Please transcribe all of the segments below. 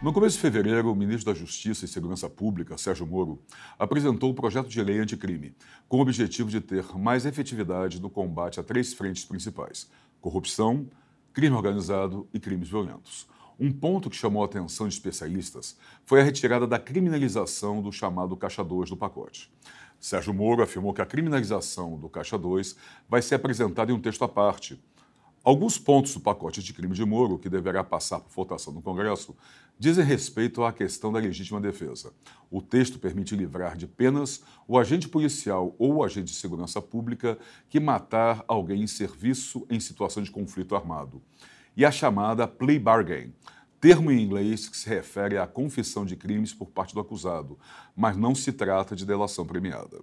No começo de fevereiro, o ministro da Justiça e Segurança Pública, Sérgio Moro, apresentou o projeto de lei anticrime, com o objetivo de ter mais efetividade no combate a três frentes principais: corrupção, crime organizado e crimes violentos. Um ponto que chamou a atenção de especialistas foi a retirada da criminalização do chamado Caixa 2 do pacote. Sérgio Moro afirmou que a criminalização do Caixa 2 vai ser apresentada em um texto à parte. Alguns pontos do pacote de crime de Moro, que deverá passar por votação no Congresso, dizem respeito à questão da legítima defesa. O texto permite livrar de penas o agente policial ou o agente de segurança pública que matar alguém em serviço em situação de conflito armado. E a chamada plea bargain, termo em inglês que se refere à confissão de crimes por parte do acusado, mas não se trata de delação premiada.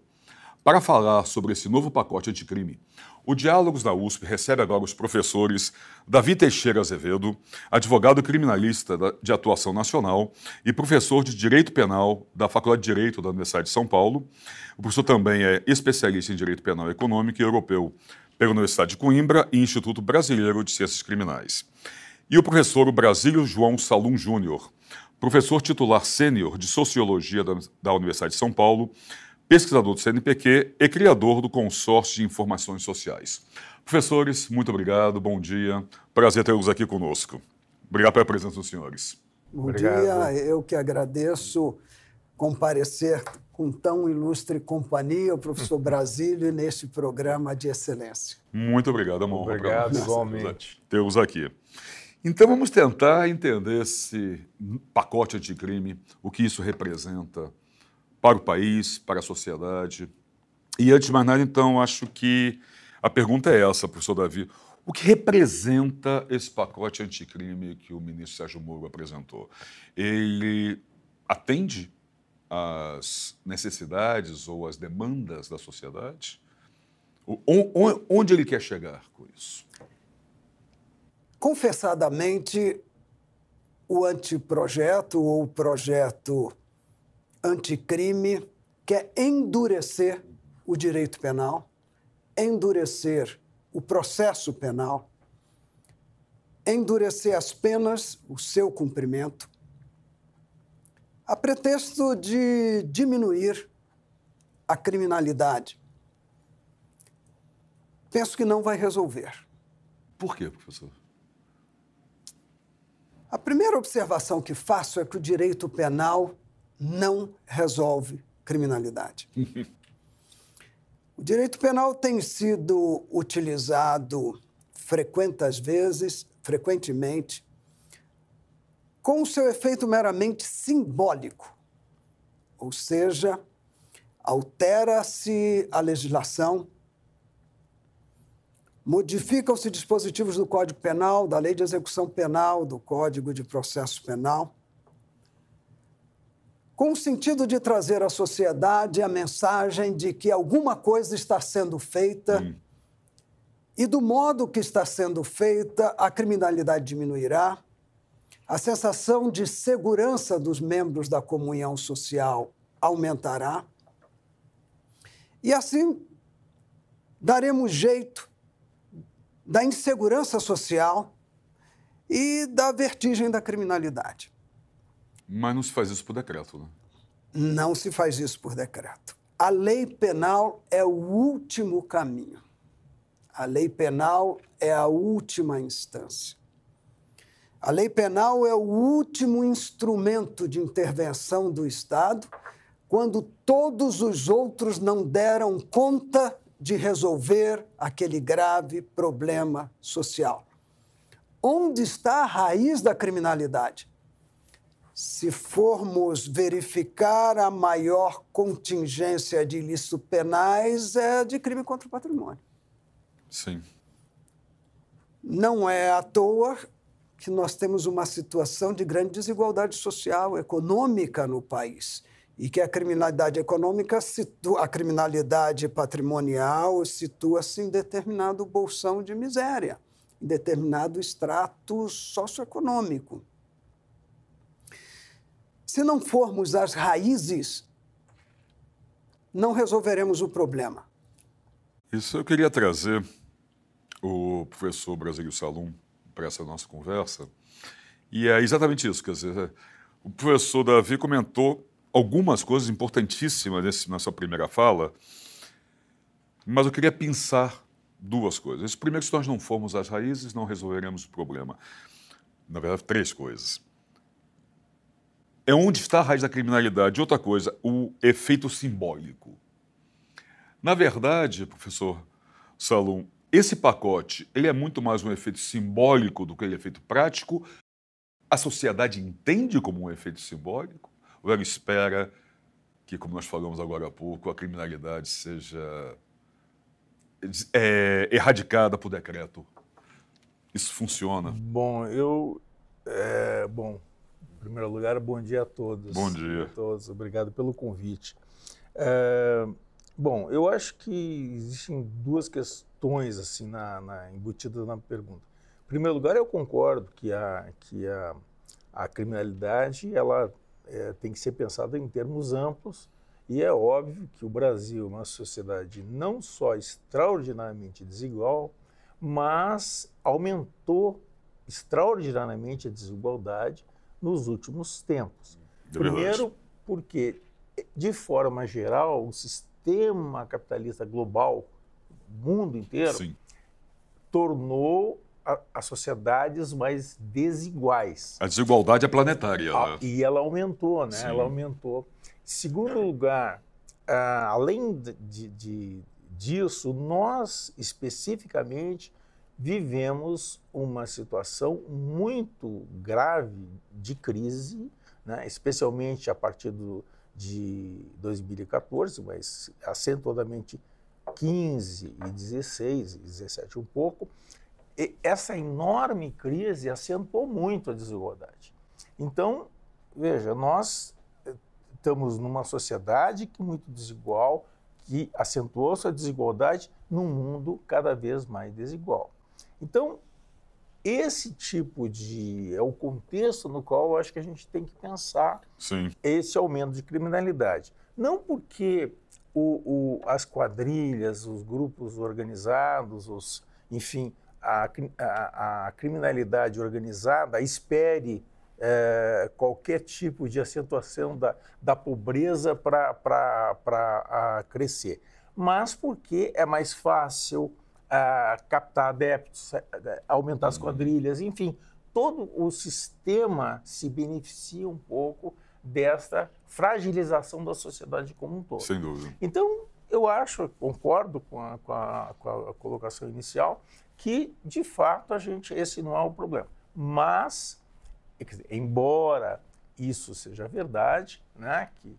Para falar sobre esse novo pacote anticrime, o Diálogos da USP recebe agora os professores Davi Teixeira Azevedo, advogado criminalista de atuação nacional e professor de Direito Penal da Faculdade de Direito da Universidade de São Paulo. O professor também é especialista em Direito Penal Econômico e Europeu pela Universidade de Coimbra e Instituto Brasileiro de Ciências Criminais. E o professor Brasílio João Salum Júnior, professor titular sênior de Sociologia da Universidade de São Paulo, pesquisador do CNPq e criador do Consórcio de Informações Sociais. Professores, muito obrigado, bom dia. Prazer tê-los aqui conosco. Obrigado pela presença dos senhores. Bom dia, eu que agradeço comparecer com tão ilustre companhia, o professor Brasílio, neste programa de excelência. Muito obrigado, é uma honra. Obrigado, igualmente. Tê-los aqui. Então vamos tentar entender esse pacote anticrime, o que isso representa para o país, para a sociedade. E antes de mais nada, então, acho que a pergunta é essa, professor Davi. O que representa esse pacote anticrime que o ministro Sérgio Moro apresentou? Ele atende às necessidades ou às demandas da sociedade? Onde ele quer chegar com isso? Confessadamente, o anteprojeto ou o projeto anticrime quer endurecer o direito penal, endurecer o processo penal, endurecer as penas, o seu cumprimento, a pretexto de diminuir a criminalidade. Penso que não vai resolver. Por quê, professor? A primeira observação que faço é que o direito penal não resolve criminalidade. O direito penal tem sido utilizado frequentemente, com o seu efeito meramente simbólico, ou seja, altera-se a legislação, modificam-se dispositivos do Código Penal, da Lei de Execução Penal, do Código de Processo Penal, com o sentido de trazer à sociedade a mensagem de que alguma coisa está sendo feita e, do modo que está sendo feita, a criminalidade diminuirá, a sensação de segurança dos membros da comunhão social aumentará e, assim, daremos jeito da insegurança social e da vertigem da criminalidade. Mas não se faz isso por decreto, né? Não se faz isso por decreto. A lei penal é o último caminho. A lei penal é a última instância. A lei penal é o último instrumento de intervenção do Estado quando todos os outros não deram conta de resolver aquele grave problema social. Onde está a raiz da criminalidade? Se formos verificar, a maior contingência de ilícitos penais é de crime contra o patrimônio. Sim. Não é à toa que nós temos uma situação de grande desigualdade social, econômica no país, e que a criminalidade econômica, a criminalidade patrimonial situa-se em determinado bolsão de miséria, em determinado extrato socioeconômico. Se não formos às raízes, não resolveremos o problema. Isso eu queria trazer o professor Brasílio Salum para essa nossa conversa. E é exatamente isso, quer dizer, O professor Davi comentou algumas coisas importantíssimas nessa primeira fala, mas eu queria pensar duas coisas. Primeiro, se nós não formos às raízes, não resolveremos o problema. Na verdade, três coisas. É onde está a raiz da criminalidade. Outra coisa, o efeito simbólico. Na verdade, professor Salum, esse pacote ele é muito mais um efeito simbólico do que um efeito prático. A sociedade entende como um efeito simbólico? Ou ela espera que, como nós falamos agora há pouco, a criminalidade seja erradicada por decreto? Isso funciona? Bom, em primeiro lugar, bom dia a todos. Bom dia. A todos. Obrigado pelo convite. Bom, eu acho que existem duas questões assim embutidas na pergunta. Em primeiro lugar, eu concordo que a criminalidade ela tem que ser pensada em termos amplos e é óbvio que o Brasil é uma sociedade não só extraordinariamente desigual, mas aumentou extraordinariamente a desigualdade nos últimos tempos. Primeiro, porque, de forma geral, o sistema capitalista global, o mundo inteiro, Sim, tornou as sociedades mais desiguais. a desigualdade é planetária. Né? E ela aumentou, né? Sim. Ela aumentou. Segundo lugar, além disso, nós especificamente vivemos uma situação muito grave de crise, né? Especialmente a partir de 2014, mas acentuadamente 15 e 16 e 17 um pouco. E essa enorme crise acentuou muito a desigualdade. Então, veja, nós estamos numa sociedade que é muito desigual, que acentuou sua desigualdade num mundo cada vez mais desigual. Então, esse tipo é o contexto no qual eu acho que a gente tem que pensar Sim. esse aumento de criminalidade. Não porque as quadrilhas, os grupos organizados, enfim, a criminalidade organizada espere qualquer tipo de acentuação da pobreza para crescer, mas porque é mais fácil captar adeptos, aumentar as quadrilhas, enfim, todo o sistema se beneficia um pouco dessa fragilização da sociedade como um todo. Sem dúvida. Então, eu concordo com a colocação inicial, que, de fato, esse não é o problema. Mas, embora isso seja verdade, né, que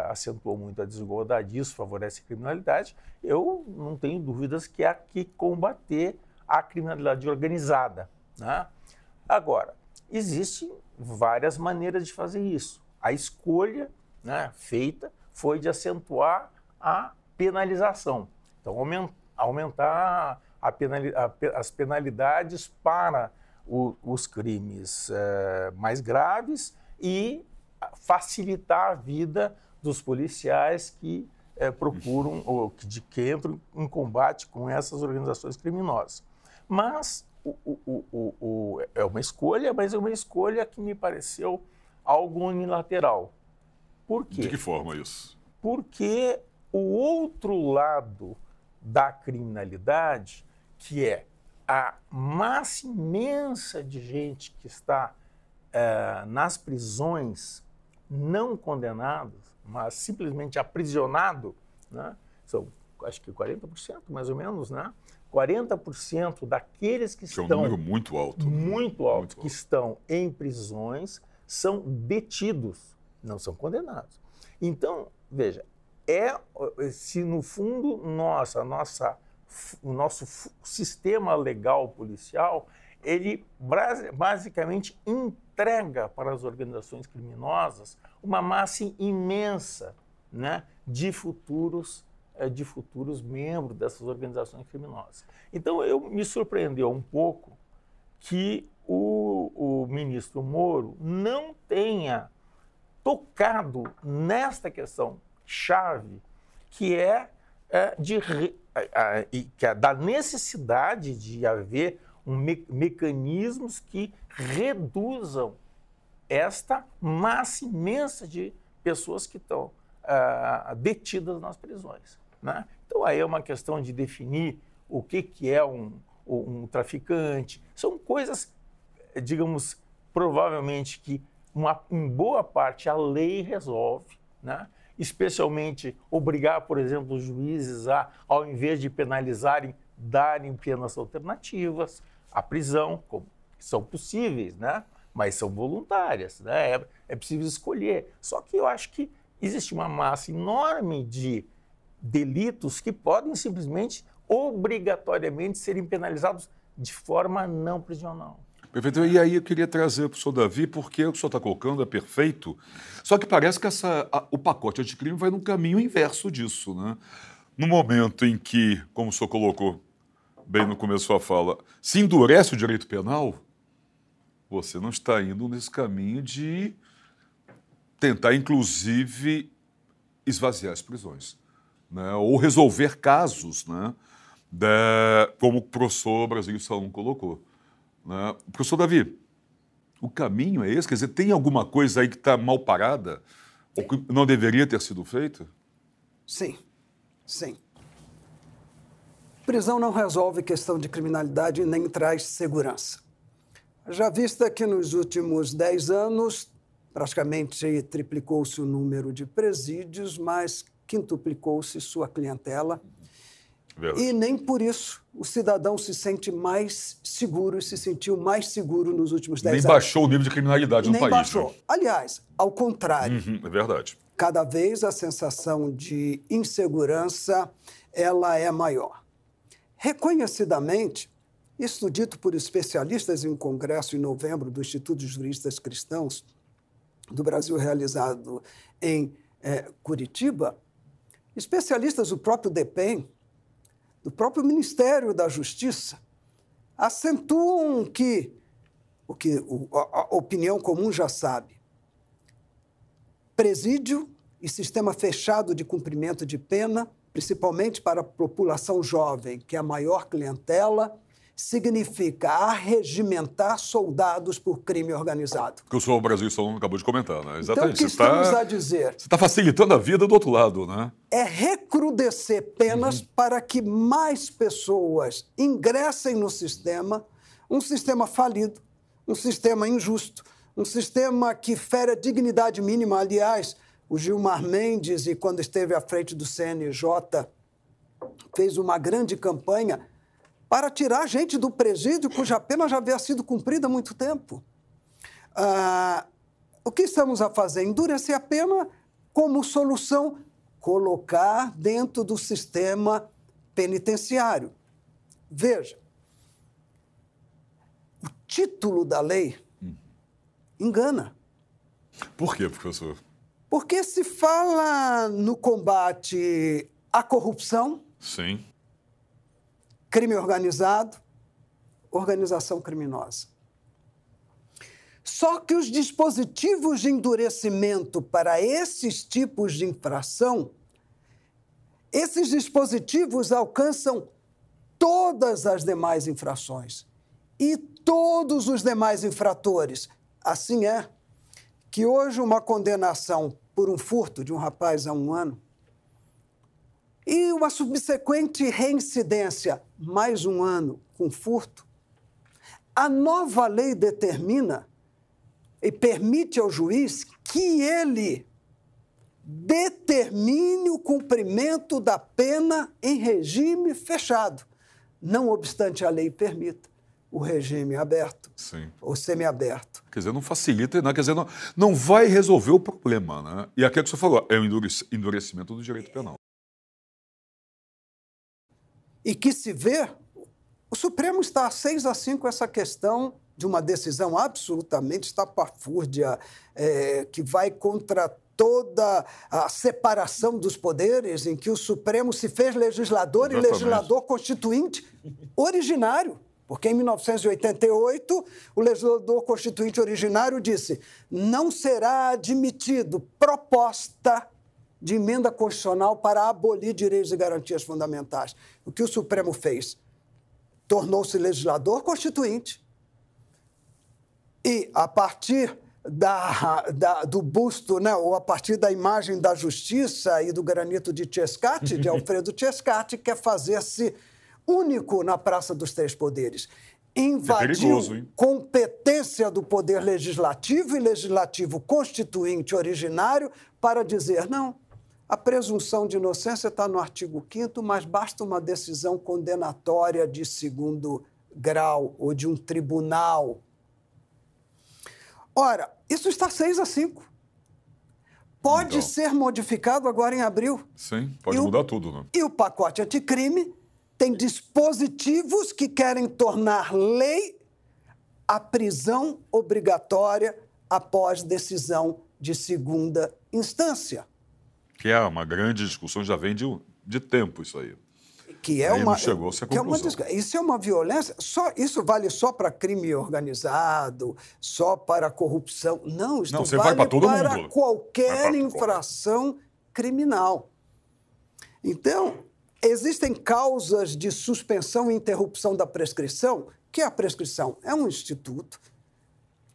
acentuou muito a desigualdade, isso favorece a criminalidade, eu não tenho dúvidas que há que combater a criminalidade organizada, né? Agora, existem várias maneiras de fazer isso. A escolha, né, feita foi de acentuar a penalização. Então, aumentar as penalidades para os crimes mais graves e facilitar a vida dos policiais que procuram ou que entram em combate com essas organizações criminosas. Mas é uma escolha, mas é uma escolha que me pareceu algo unilateral. Por quê? De que forma isso? Porque o outro lado da criminalidade, que é a massa imensa de gente que está nas prisões não condenados, mas simplesmente aprisionado, né? São, acho que 40%, mais ou menos, né? 40% daqueles que estão... Que é um número muito alto. Muito alto, que estão em prisões, são detidos, não são condenados. Então, veja, se no fundo o nosso sistema legal policial, ele basicamente entrega para as organizações criminosas uma massa imensa, né, de futuros membros dessas organizações criminosas. Então, me surpreendeu um pouco que o ministro Moro não tenha tocado nesta questão chave, que é da necessidade de haver mecanismos que reduzam esta massa imensa de pessoas que estão detidas nas prisões, né? Então, aí é uma questão de definir o que é um traficante. São coisas, digamos, provavelmente que em boa parte a lei resolve, né? Especialmente obrigar, por exemplo, os juízes a, ao invés de penalizarem, darem penas alternativas à prisão, que são possíveis, né? Mas são voluntárias, né? É preciso escolher. Só que eu acho que existe uma massa enorme de delitos que podem simplesmente, obrigatoriamente, serem penalizados de forma não prisional. Perfeito. E aí eu queria trazer para o senhor Davi, porque o que o senhor está colocando é perfeito, só que parece que o pacote anticrime vai num caminho inverso disso, né? No momento em que, como o senhor colocou bem no começo da sua fala, se endurece o direito penal, você não está indo nesse caminho de tentar, inclusive, esvaziar as prisões, né? Ou resolver casos, né? Como o professor Brasílio Salom colocou. Né? Professor Davi, o caminho é esse? Quer dizer, tem alguma coisa aí que está mal parada? Ou que não deveria ter sido feita? Sim, sim. Prisão não resolve questão de criminalidade nem traz segurança. Já vista que nos últimos 10 anos, praticamente triplicou-se o número de presídios, mas quintuplicou-se sua clientela. Verdade. E nem por isso o cidadão se sente mais seguro e se sentiu mais seguro nos últimos 10 anos. Nem baixou o nível de criminalidade no nem país. Baixou. Né? Aliás, ao contrário. É verdade. Cada vez a sensação de insegurança ela é maior. Reconhecidamente, isso dito por especialistas em um congresso em novembro do Instituto de Juristas Cristãos do Brasil, realizado em Curitiba, especialistas do próprio DEPEN, do próprio Ministério da Justiça, acentuam que a opinião comum já sabe. Presídio e sistema fechado de cumprimento de pena, principalmente para a população jovem, que é a maior clientela, significa arregimentar soldados por crime organizado. Que o senhor Brasílio Salom acabou de comentar, né? Exatamente. Então, o que estamos a dizer? Você está facilitando a vida do outro lado, né? É recrudescer penas para que mais pessoas ingressem no sistema, um sistema falido, um sistema injusto, um sistema que fere a dignidade mínima. Aliás, o Gilmar Mendes, quando esteve à frente do CNJ, fez uma grande campanha para tirar gente do presídio cuja pena já havia sido cumprida há muito tempo. O que estamos a fazer? Endurecer a pena como solução, colocar dentro do sistema penitenciário. Veja, o título da lei engana. Por quê, professor? Porque se fala no combate à corrupção, sim, crime organizado, organização criminosa. Só que os dispositivos de endurecimento para esses tipos de infração, esses dispositivos alcançam todas as demais infrações e todos os demais infratores. Assim é que hoje uma condenação por um furto de um rapaz há 1 ano e uma subsequente reincidência, mais 1 ano com furto, a nova lei determina e permite ao juiz que ele determine o cumprimento da pena em regime fechado, não obstante a lei permita o regime aberto, sim, ou semiaberto. Quer dizer, não facilita, quer dizer, não vai resolver o problema, né? E aquilo que você falou, é o endurecimento do direito penal. E que se vê, o Supremo está 6-5 essa questão de uma decisão absolutamente estapafúrdia, que vai contra toda a separação dos poderes, em que o Supremo se fez legislador Exatamente. E legislador constituinte originário. Porque em 1988, o legislador constituinte originário disse: não será admitido proposta de emenda constitucional para abolir direitos e garantias fundamentais. O que o Supremo fez? Tornou-se legislador constituinte e, a partir do busto, né, ou a partir da imagem da justiça e do granito de Cescati, de Alfredo Cescati, quer fazer-se único na Praça dos Três Poderes. Invadiu competência do poder legislativo e legislativo constituinte originário para dizer, não, a presunção de inocência está no artigo 5º, mas basta uma decisão condenatória de segundo grau ou de um tribunal. Ora, isso está 6-5. Pode ser modificado agora em abril. Sim, pode mudar tudo, né? E o pacote anticrime tem dispositivos que querem tornar lei a prisão obrigatória após decisão de segunda instância. Que é uma grande discussão, já vem de tempo isso aí. Que é aí uma, não chegou-se à conclusão. Isso é uma violência, isso vale só para crime organizado, só para corrupção. Não, isso você vale vai para todo para mundo. qualquer infração criminal. Então, existem causas de suspensão e interrupção da prescrição, que a prescrição é um instituto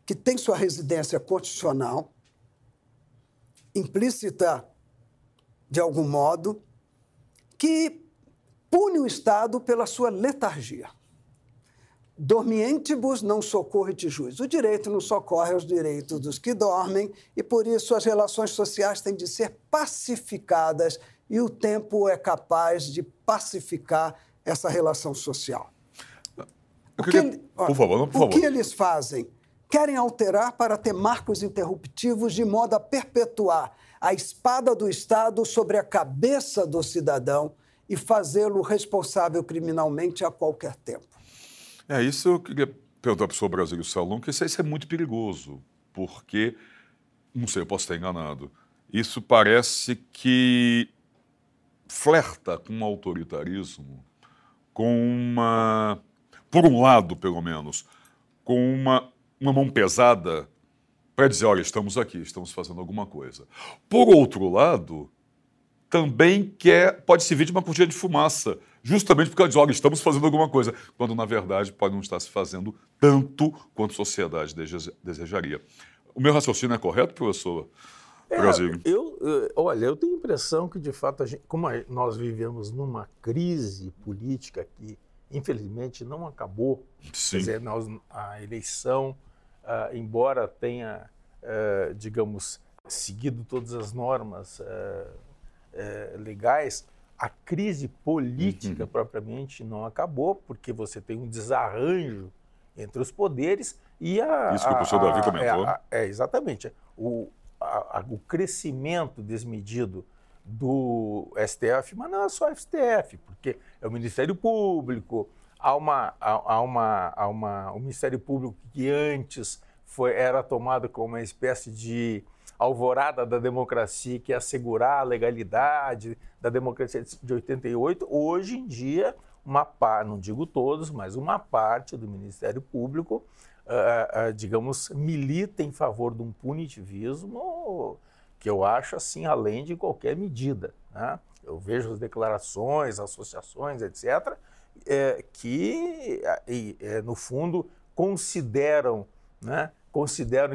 que tem sua residência constitucional, implícita de algum modo, que pune o Estado pela sua letargia. Dormientibus non socorrit jus. O direito não socorre aos direitos dos que dormem e, por isso, as relações sociais têm de ser pacificadas e o tempo é capaz de pacificar essa relação social. Por favor. O que eles fazem? Querem alterar para ter marcos interruptivos de modo a perpetuar a espada do Estado sobre a cabeça do cidadão e fazê-lo responsável criminalmente a qualquer tempo. Isso eu queria perguntar para o professor Brasílio Salom, que isso é muito perigoso, porque, não sei, eu posso estar enganado, isso parece que flerta com um autoritarismo, por um lado, pelo menos, com uma mão pesada para dizer, olha, estamos aqui, estamos fazendo alguma coisa. Por outro lado, também pode servir de uma cortina de fumaça, justamente porque ela diz, olha, estamos fazendo alguma coisa, quando, na verdade, pode não estar se fazendo tanto quanto a sociedade desejaria. O meu raciocínio é correto, professor Brasílio? Olha, eu tenho a impressão que, de fato, como nós vivemos numa crise política que, infelizmente, não acabou, sim. Quer dizer, a eleição, embora tenha, digamos, seguido todas as normas legais, a crise política propriamente não acabou, porque você tem um desarranjo entre os poderes e Isso que o professor Davi comentou. Exatamente. O crescimento desmedido do STF, mas não é só o STF, porque é o Ministério Público, o Ministério Público que antes era tomado como uma espécie de alvorada da democracia, que é assegurar a legalidade da democracia de 88, hoje em dia, não digo todos, mas uma parte do Ministério Público, digamos, milita em favor de um punitivismo que eu acho, assim, além de qualquer medida, né? Eu vejo as declarações, associações, etc., que, no fundo, consideram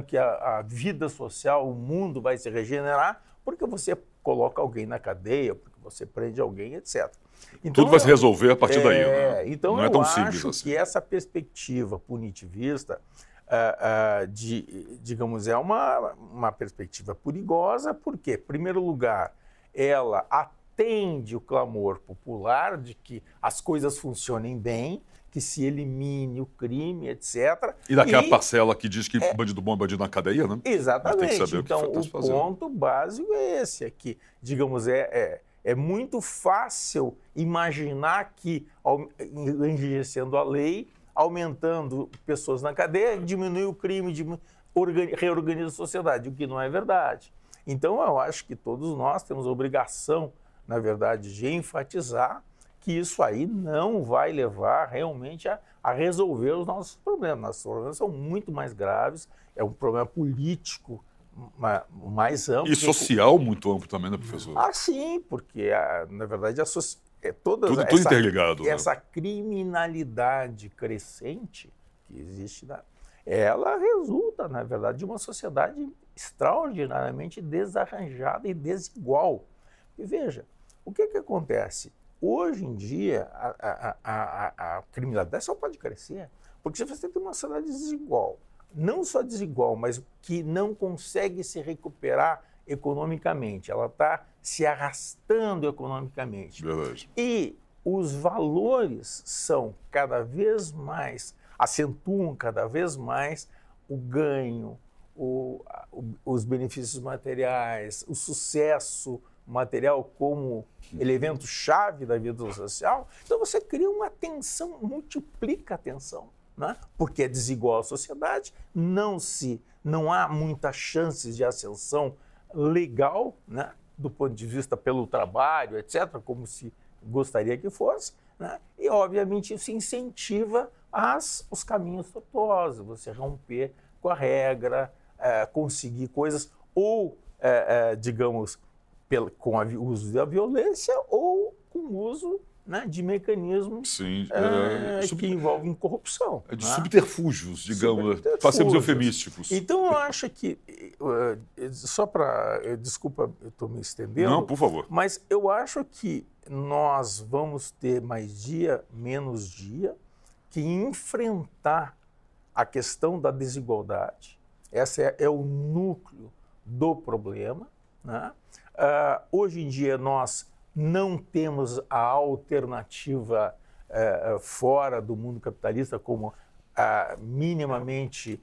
que a vida social, o mundo vai se regenerar porque você coloca alguém na cadeia, porque você prende alguém, etc. Então, tudo vai se resolver a partir daí, né? Então, não é tão simples acho assim. que essa perspectiva punitivista, digamos, é uma perspectiva perigosa, porque, em primeiro lugar, ela atende o clamor popular de que as coisas funcionem bem, que se elimine o crime, etc. E daquela parcela que diz que bandido bom é bandido na cadeia, né? Exatamente. Tem que saber então, o ponto básico é esse, é que, digamos, é muito fácil imaginar que, enrijecendo a lei, aumentando pessoas na cadeia, diminui o crime, reorganiza a sociedade, o que não é verdade. Então, eu acho que todos nós temos a obrigação, na verdade, de enfatizar que isso aí não vai levar realmente a resolver os nossos problemas. Nossos problemas são muito mais graves, é um problema político mais amplo. E social muito amplo também, né, professor? Sim, porque, na verdade, tudo interligado. Essa criminalidade crescente que existe, ela resulta, na verdade, de uma sociedade extraordinariamente desarranjada e desigual. E veja, o que acontece? Hoje em dia, a criminalidade só pode crescer, porque você tem uma sociedade desigual. Não só desigual, mas que não consegue se recuperar economicamente. Ela está se arrastando economicamente. Verdade. E os valores são cada vez mais, acentuam cada vez mais o ganho, os benefícios materiais, o sucesso material como elemento-chave da vida social. Então você cria uma tensão, multiplica a tensão, né? Porque é desigual a sociedade, não há muitas chances de ascensão legal, né? Do ponto de vista pelo trabalho, etc., como se gostaria que fosse, né? E obviamente isso incentiva os caminhos tortuosos, você romper com a regra, conseguir coisas, ou, digamos, com o uso da violência ou com o uso, né, de mecanismos Sim, que envolvem corrupção. De né? subterfúgios, digamos, passemos eufemísticos. Então, eu acho que, só para... Desculpa, eu estou me estendendo. Não, por favor. Mas eu acho que nós vamos ter mais dia, menos dia, que enfrentar a questão da desigualdade. Esse é o núcleo do problema, né? Hoje em dia, nós não temos a alternativa fora do mundo capitalista como minimamente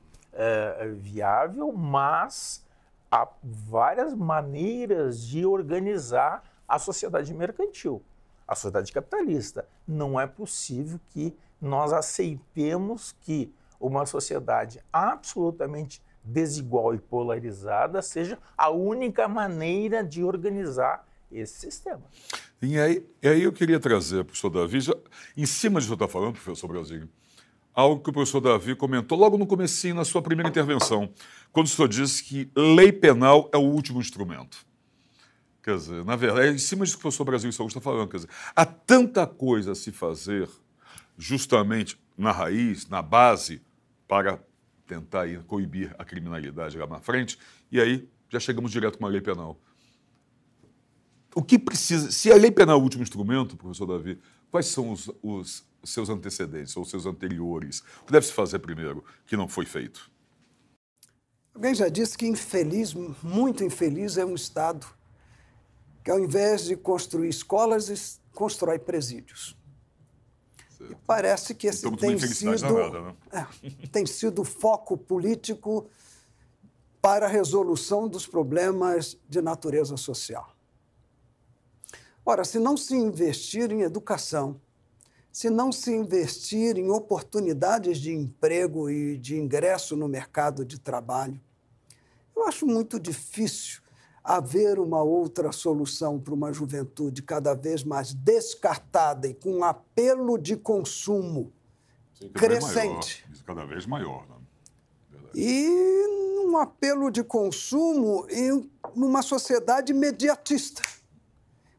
viável, mas há várias maneiras de organizar a sociedade mercantil, a sociedade capitalista. Não é possível que nós aceitemos que uma sociedade absolutamente desigual e polarizada seja a única maneira de organizar esse sistema. E aí eu queria trazer, professor Davi, em cima de o que você está falando, professor Brasil, algo que o professor Davi comentou logo no comecinho, na sua primeira intervenção, quando o senhor disse que lei penal é o último instrumento. Quer dizer, na verdade, é em cima disso que o professor Brasil está falando. Quer dizer, há tanta coisa a se fazer justamente na raiz, na base, para tentar coibir a criminalidade lá na frente, e aí já chegamos direto com uma lei penal. O que precisa... Se a lei penal é o último instrumento, professor Davi, quais são os seus antecedentes ou os seus anteriores? O que deve se fazer primeiro, que não foi feito? Alguém já disse que infeliz, muito infeliz, é um Estado que, ao invés de construir escolas, constrói presídios. E parece que esse tem sido o foco político para a resolução dos problemas de natureza social. Ora, se não se investir em educação, se não se investir em oportunidades de emprego e de ingresso no mercado de trabalho, eu acho muito difícil haver uma outra solução para uma juventude cada vez mais descartada e com apelo de consumo crescente. Cada vez maior. Né? E um apelo de consumo em uma sociedade imediatista,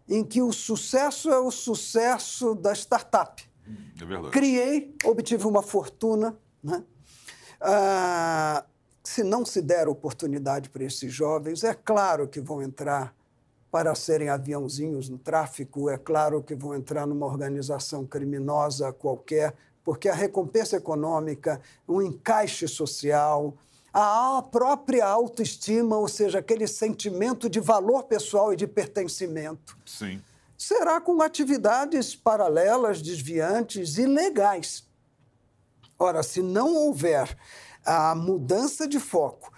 em que o sucesso é o sucesso da startup. É verdade. Criei, obtive uma fortuna, né? Se não se der oportunidade para esses jovens, é claro que vão entrar para serem aviãozinhos no tráfico, é claro que vão entrar numa organização criminosa qualquer, porque a recompensa econômica, o encaixe social, a própria autoestima, ou seja, aquele sentimento de valor pessoal e de pertencimento, sim, será com atividades paralelas, desviantes, ilegais. Ora, se não houver a mudança de foco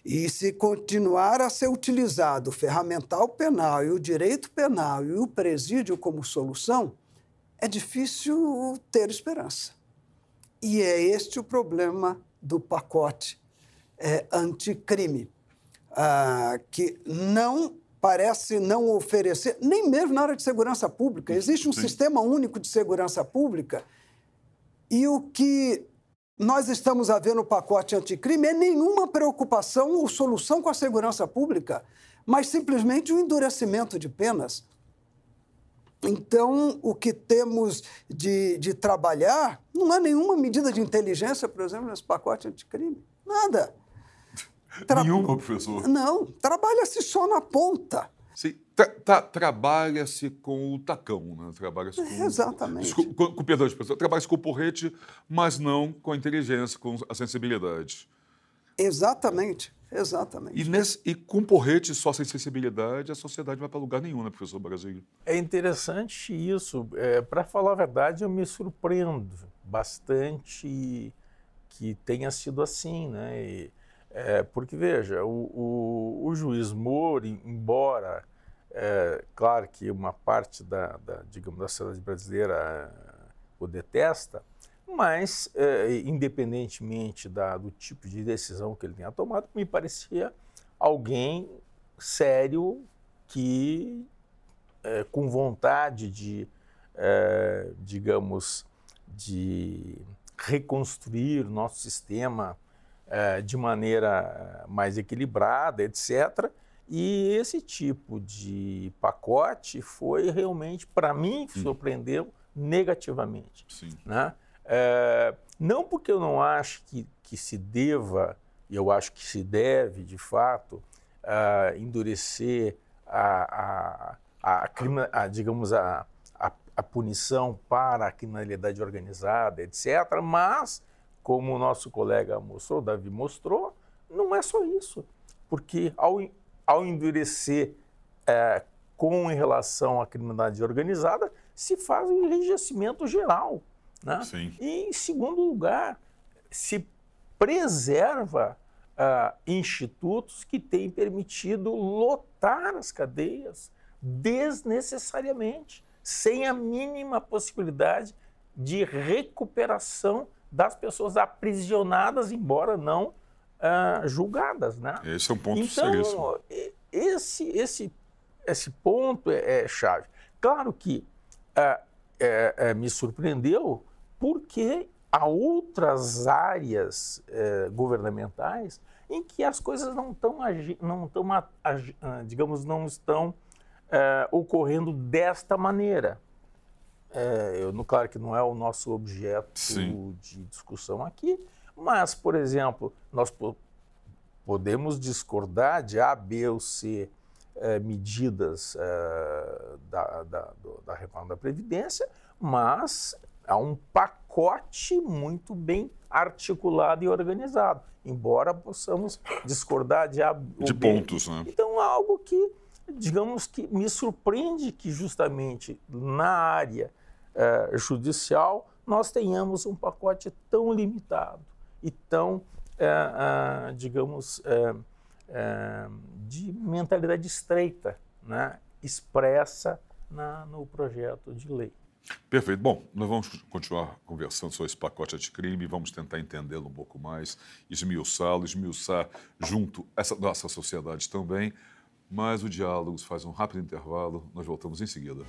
e se continuar a ser utilizado o ferramental penal e o direito penal e o presídio como solução, é difícil ter esperança. E é este o problema do pacote anticrime, que não parece não oferecer, nem mesmo na área de segurança pública. Existe um sistema único de segurança pública e o que nós estamos a ver no pacote anticrime é nenhuma preocupação ou solução com a segurança pública, mas simplesmente um endurecimento de penas. Então, o que temos de trabalhar não há nenhuma medida de inteligência, por exemplo, nesse pacote anticrime. Nada. Nenhuma, professor? Não, trabalha-se só na ponta. Sim, trabalha-se com o tacão, né? Trabalha-se com... Exatamente. Com perdão de expressão, trabalha-se com o porrete, mas não com a inteligência, com a sensibilidade. Exatamente, exatamente. E com porrete só sem sensibilidade, a sociedade não vai para lugar nenhum, né, professor Brasília? É interessante isso. Para falar a verdade, eu me surpreendo bastante que tenha sido assim, né? Porque, veja, o juiz Moro, embora, claro que uma parte digamos, da sociedade brasileira o detesta, mas, independentemente do tipo de decisão que ele tenha tomado, me parecia alguém sério que, com vontade digamos, de reconstruir o nosso sistema de maneira mais equilibrada, etc. E esse tipo de pacote foi realmente, para mim, surpreendeu negativamente. Sim. Né? Não porque eu não acho que se deva, e eu acho que se deve, de fato, endurecer digamos, a punição para a criminalidade organizada, etc., mas, como o nosso colega mostrou, o Davi mostrou, não é só isso. Porque ao endurecer em relação à criminalidade organizada, se faz um enrijecimento geral. Né? Sim. E, em segundo lugar, se preserva institutos que têm permitido lotar as cadeias desnecessariamente, sem a mínima possibilidade de recuperação das pessoas aprisionadas, embora não julgadas. Né? Esse é um ponto então, seríssimo. Esse ponto é chave. Claro que me surpreendeu porque há outras áreas governamentais em que as coisas não estão ocorrendo desta maneira. Claro que não é o nosso objeto Sim. de discussão aqui, mas, por exemplo, nós podemos discordar de A, B ou C medidas da reforma da Previdência, mas há um pacote muito bem articulado e organizado, embora possamos discordar de A ou de B. Pontos, né? Então, algo que, digamos, que me surpreende que justamente na área judicial nós tenhamos um pacote tão limitado e tão, digamos, de mentalidade estreita, né, expressa no projeto de lei. Perfeito. Bom, nós vamos continuar conversando sobre esse pacote anticrime, vamos tentar entendê-lo um pouco mais, esmiuçar junto a essa nossa sociedade também, mas o diálogo faz um rápido intervalo, nós voltamos em seguida.